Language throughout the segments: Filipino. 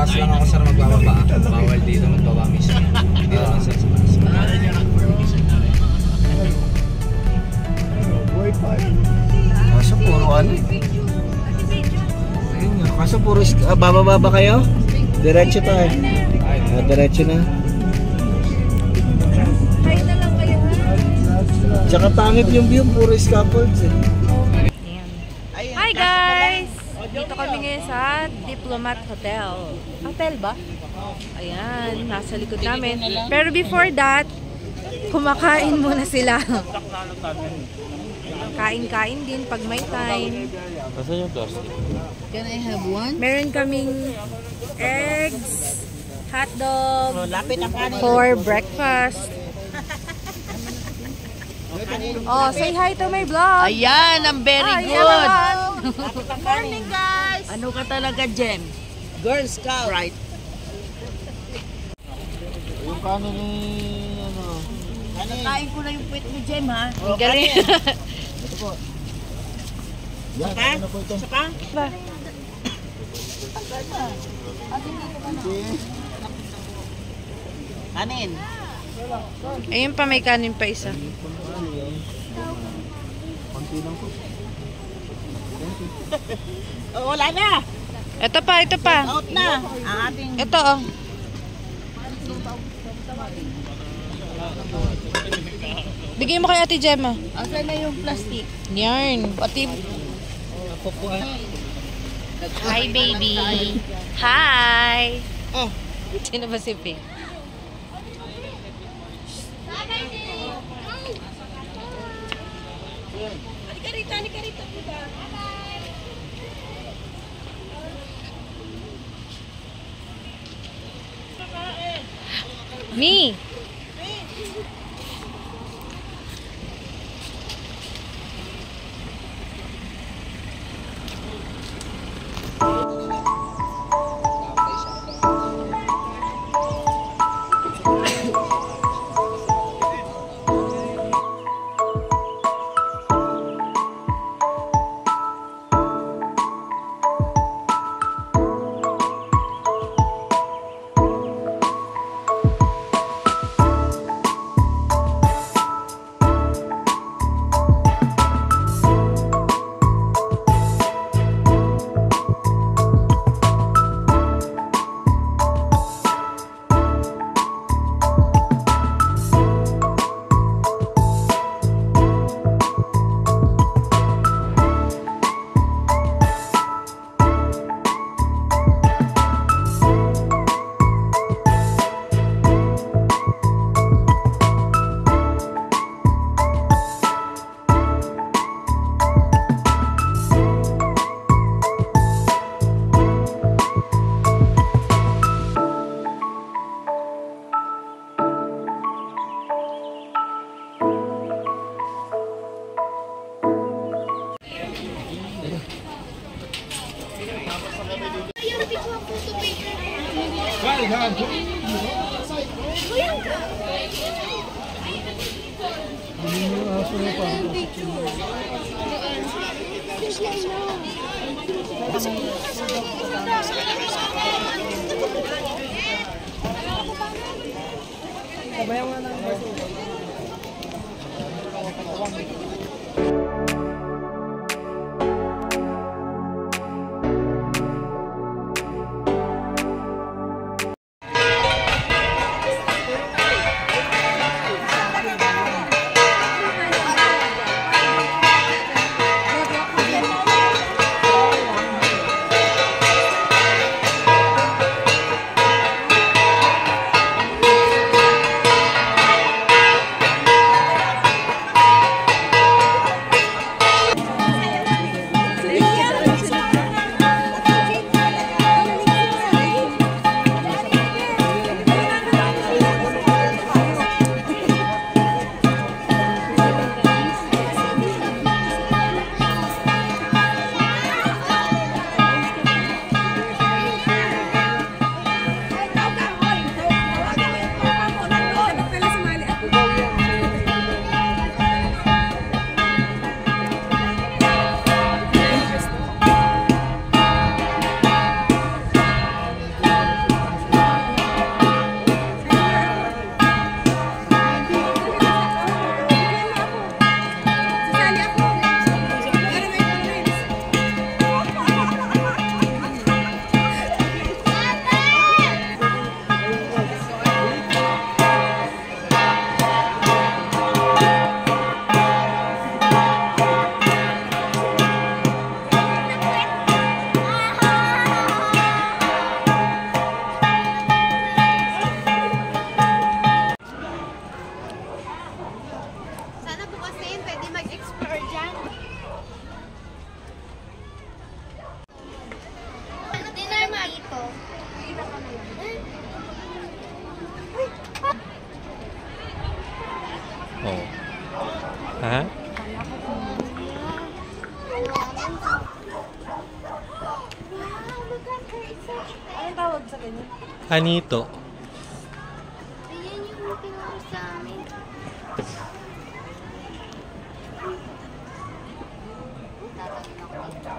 taas lang ako sir magbababa. Bawal dito magbaba mismo. Dito lang sir sa taas. Kaso puro ano eh. Ayun nga. Kaso puro bababa kayo? Diretso tayo. Diretso na. Tsaka pangit yung view, puro scaffolds eh. Hi guys! Dito kami ngayon sa Diplomat Hotel. Hotel ba? Ayan, nasa likod namin. Pero before that, kumakain muna sila. Kain-kain din pag may time. Basta yung plastic. Can I have one? Meron kaming eggs, hotdog, For for breakfast. Oh, say hi to my vlog. Ayan, ang very Ayan good. naman. Morning, guys. Ano ka talaga, Jem? Girl Scout. Right. Yung kanin ni ano. Kain ko na yung puwet mo, Jem, ha? Ang galing. Ito po. Yan, ano po ito? Saka? Ba? Kanin. Ayun pa, may kanin pa isa. Konti lang po. Oh, wala na. Ito pa, ito pa. Out na. Ang ating... Ito oh. Bigay mo kay Ate Gemma. Asan na yung plastic? Yarn. Pati... Hi, baby. Hi. Oh. Sino ba si Pink? Halika rito. Me. Sabayan nga lang. Oh. Ha? Anong tawag sa ganyan? Anito. Ayan yung tinuro sa amin. Tatawin ako dito.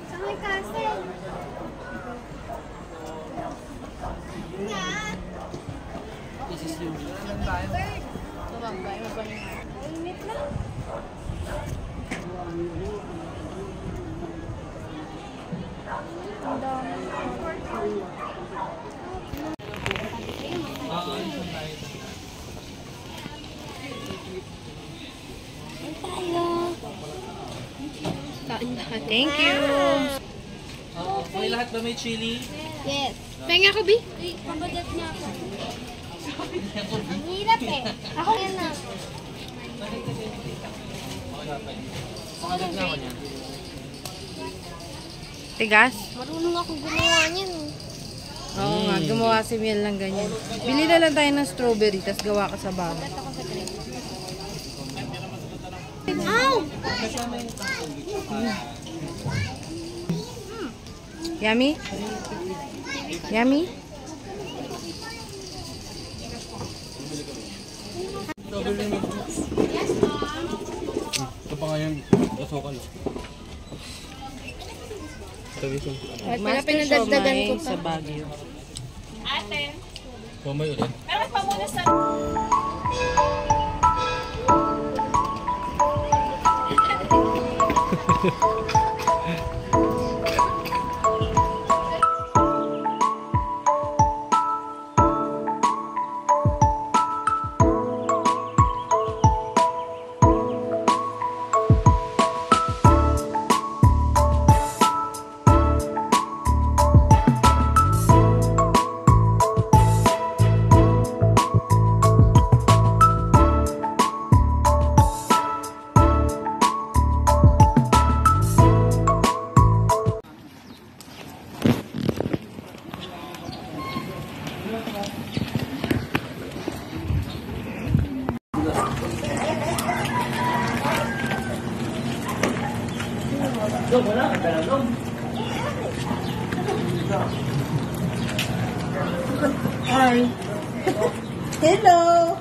Sa may castle. Nga. Mainit na. Thank you. May lahat ba may chili? Yes. Penga ko, Bi. Uy, mabagat niya ako. Ang hirap eh. Ako yan lang. Tigas? Marunong ako gumawa niyan. Oo nga, gumawa si Miel lang ganyan. Bili na lang tayo ng strawberry, tas gawa ka sa bago. Ow! Yummy? Yummy? Ito pa nga yung asokal. Master siomay sa Baguio. Kumay ulit. Hello!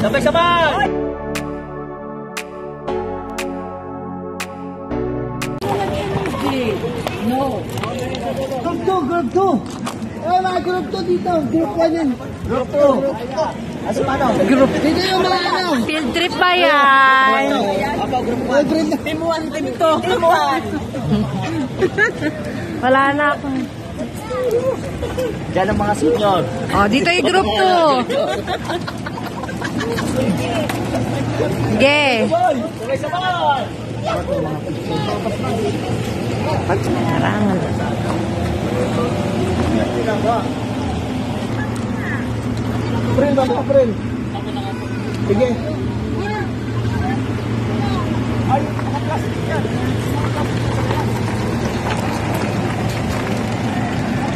Sabay-sabay! Group 2! Eh, mga group 2 dito. Group 1 yun. Group 2. Asa paano? Group. Dito yung mga ano. Field trip ba yan? Group na. Team 1, team 2. Team 1. Wala na ako. Diyan ang mga senior. Oh, dito yung group 2. Ge. Sabay-sabay! Larangan. Friend, ano ka, friend? Sige.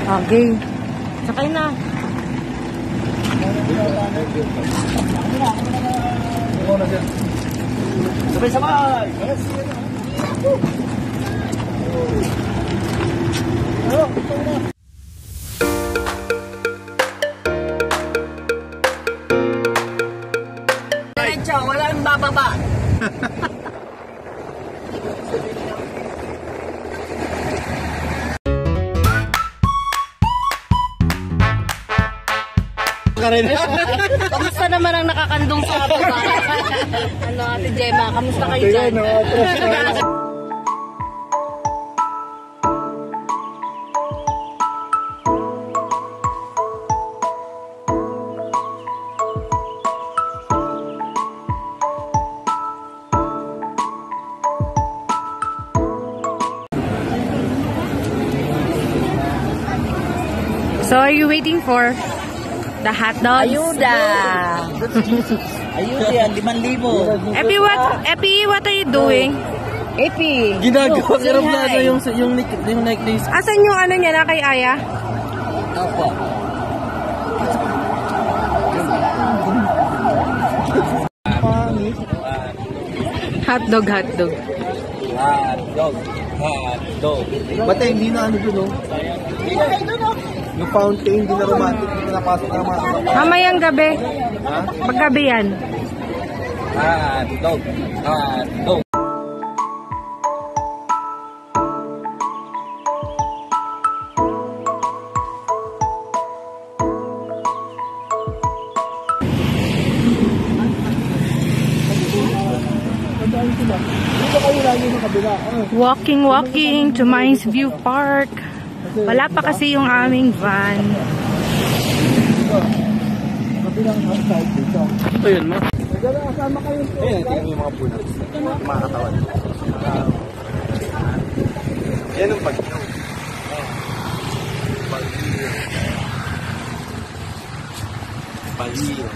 Okay. Sakay na. Sabay-sabay! Diretso, walang bababa. Kamusta naman ang nakakandong sa baba? Ano, Ate Gemma, kamusta kayo dyan? So, are you waiting for the hot dogs? Ayuda! Ayuda yan, 5,000. Epi, what are you doing? Epi! Ginagawa ka na yung necklace. Asan yung ano niya na kay Aya? Opo. Hotdog, hotdog. Hotdog. Bata, hindi na ano dun, no? Yung fountain, hindi na romantic, hindi na napasok na mga... Mamayang gabi. Ha? Paggabi yan. Hotdog. Hotdog. Walking to Mines View Park. Wala pa kasi yung aming van. Ito yun, ma. Ayun, tingnan mo yung mga puno. Mga katawan. Yan ang pag-inom. Pag-inom.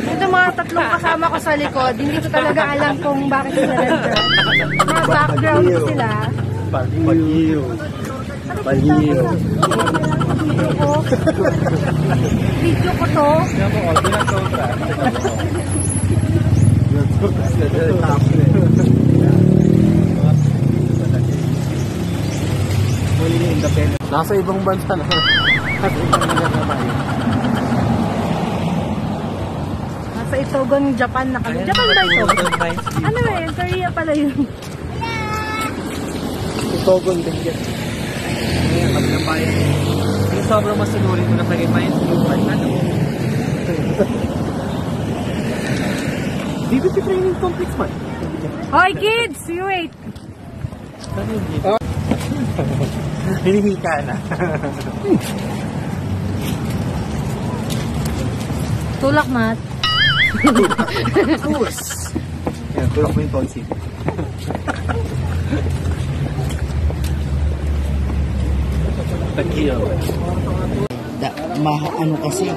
Ito mga tatlong kasama ko sa likod, hindi ko talaga alam kung bakit sila nandun. Na background ko sila. Pag-inom. Pag-inom. Video ko to. Nasa ibang bansa na. Nasa Itogon, Japan na kami. Japan ba ito? Ano eh, Korea pala yun. Itogon din yan. Ngayon, pag napayan, yung sobrang masunurin mo na sa Mines View Park, ano? DBT Training Complex man. Hoy kids, you wait. Hinihika na. Tulak mat. Yan, tulak mo yung tonsil. Tag-iyo. Ano kasi,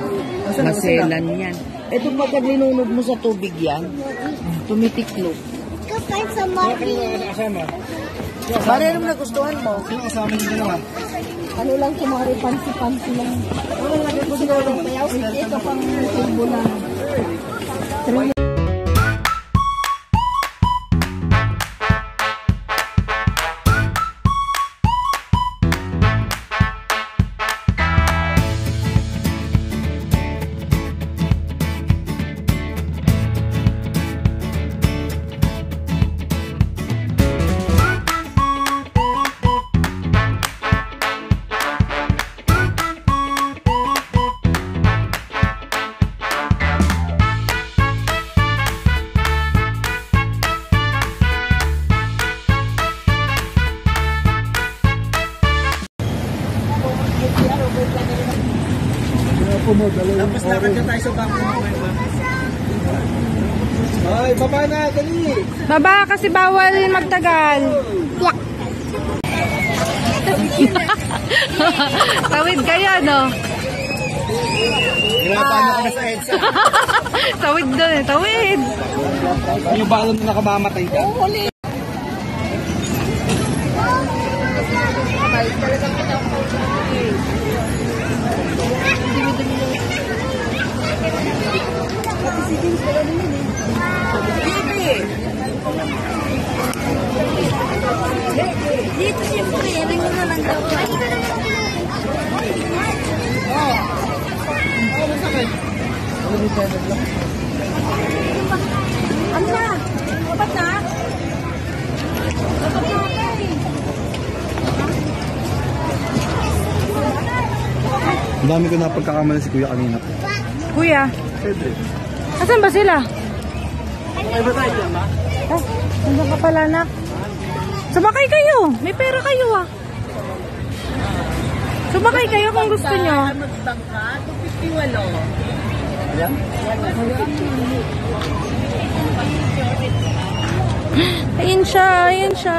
maselan yan. Ito pagka linunod mo sa tubig yan, tumitiklop. Kahit sa Marty. Pare naman nagustuhan mo. Sino kasama yung dalawa? Ano lang kumari, pansi-pansi lang. Ano lang gusto lang payaw. Ito pang tubo lang. Tapos lakad na tayo sa bangko. Ay, baba na, dali! Baba kasi bawal magtagal. Tawid kayo, no? Hirapan ako na sa EDSA. Tawid doon eh, tawid. Yung balon na nakamamatay ka. Dito siyempre, yan ang naman daw. Ano na? Dapat na? Dapat na Ang dami ko na pagkakamali si Kuya kanina. Kuya, Cedric. asan ba sila? Ay, ba tayo dyan ba? Oh, nandiyan ka pala, anak. Sumakay kayo. May pera kayo, ah. Sumakay kayo kung gusto nyo. Magbangka, 258. Yan? Ayun siya, ayun siya.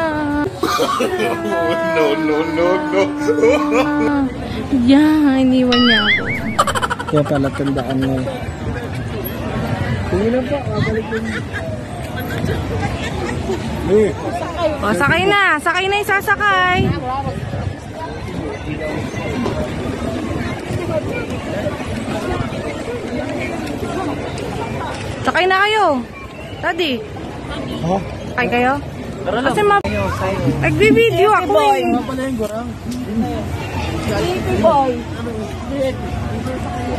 No. Yeah, iniwan niya ako. Kaya pala tandaan mo. Kung ilan pa, babalik yun. O, sakay na. Sakay na yung sasakay. Sakay na kayo. Daddy, Ha? sakay kayo? Kasi nagbibideo ako eh.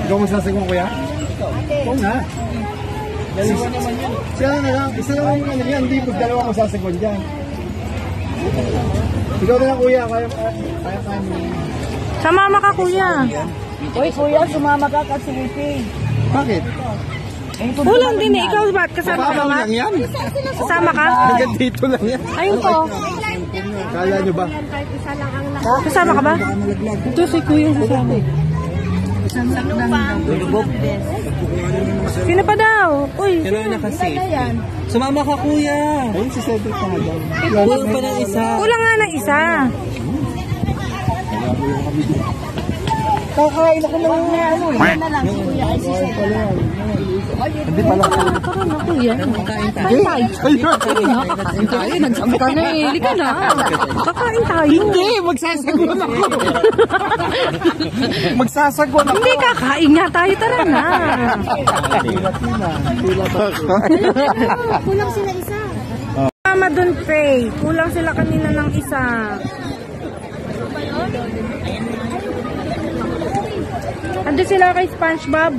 Ikaw masasagong Kuya? Oo nga. Dalawa naman yun. Siya na lang. Isa lang yung ano yan. Hindi po dalawa masasagwan dyan. Ikaw na lang Kuya. Kaya mo. Sama ka, kuya. Uy, kuya, sumama ka kasi sleeping. Bakit? Kulang din eh. Ikaw ba't? Kasama ka ba? lang yan. Kasama ka? Hanggang dito lang yan. Ayun po. Kala nyo ba? Kasama ka ba? Ito si kuya sasama. Sino pa daw? Uy. Kailangan kasi. Sumama ka, kuya. Ayun si Cedric pa nga dyan. Kulang pa ng isa. Kulang nga ng isa. Kakain ako ng ano, yan na lang. Kuya, ay si Cedric. Hindi pala. Karoon na kuya. Kakain tayo. Kakain tayo. Nagsabi ka na eh. Halika na. Kakain tayo. Hindi, magsasagwan ako. Magsasagwan ako. Hindi, kakain nga tayo. Tara na. Kulang sila isa. Mama dun, Faye. Kulang sila kanina ng isa. Ando sila kay SpongeBob.